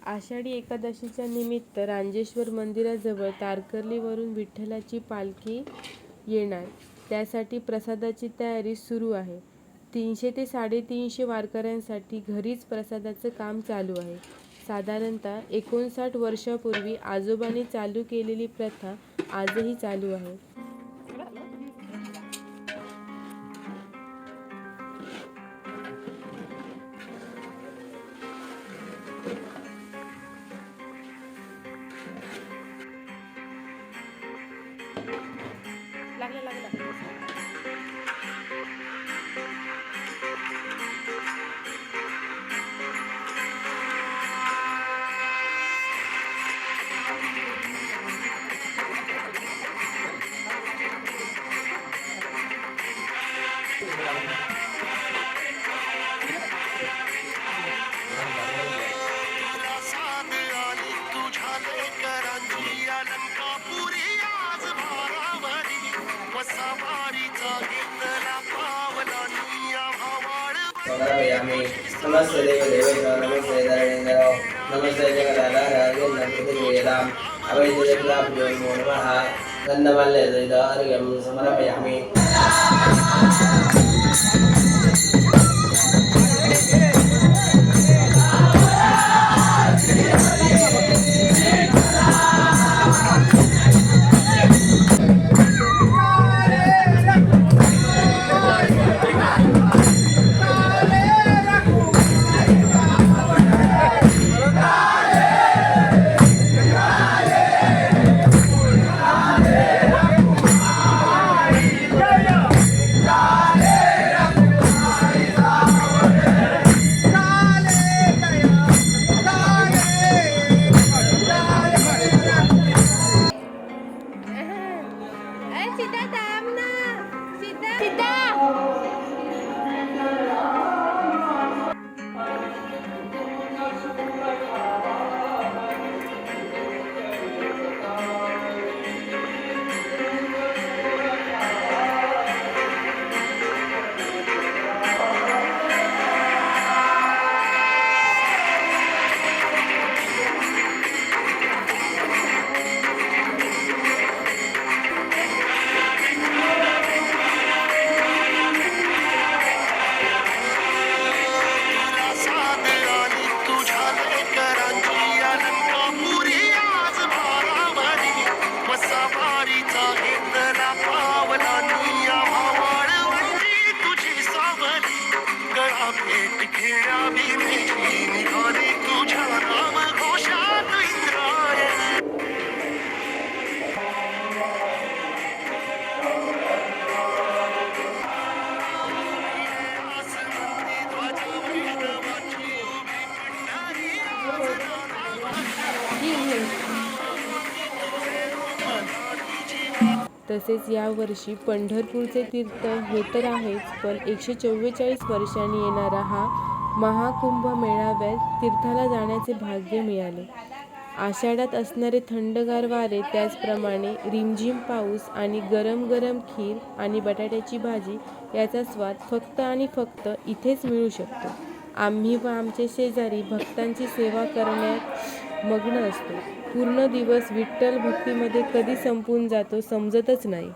आषाढी एकादशीच्या निमित्त रांजेश्वर मंदिराजवळ तारकर्लीवरून विठ्ठलाची पालखी येणार. त्यासाठी प्रसादाची तयारी सुरू आहे. 300 ते 350 वारकऱ्यांसाठी घरीच प्रसादाचं काम चालू आहे. साधारणतः 59 वर्षांपूर्वी आजोबांनी चालू केलेली प्रथा आजही चालू आहे. समर्पयामि। नमस्ते देवदेवेश नमस्ते धरणीधरो नमस्ते जगदाधारं अवैधजगदाभ्यो नमो नमः। गन्धमाल्यर्घ्यं समर्पयामि। तसेच यावर्षी पंढरपूरचे तीर्थ हे तर आहेच, पण 144 वर्षांनी येणारा हा महाकुंभ मेळाव्यात तीर्थाला जाण्याचे भाग्य मिळाले. आषाढात असणारे थंडगार वारे, त्याचप्रमाणे रिमझिम पाऊस आणि गरम गरम खीर आणि बटाट्याची भाजी याचा स्वाद फक्त आणि फक्त इथेच मिळू शकतो. आम्ही व आमचे शेजारी भक्तांची सेवा करण्यात मग्न असतो. पूर्ण दिवस विठ्ठल भक्तीमध्ये कधी संपून जातो समजतच नाही.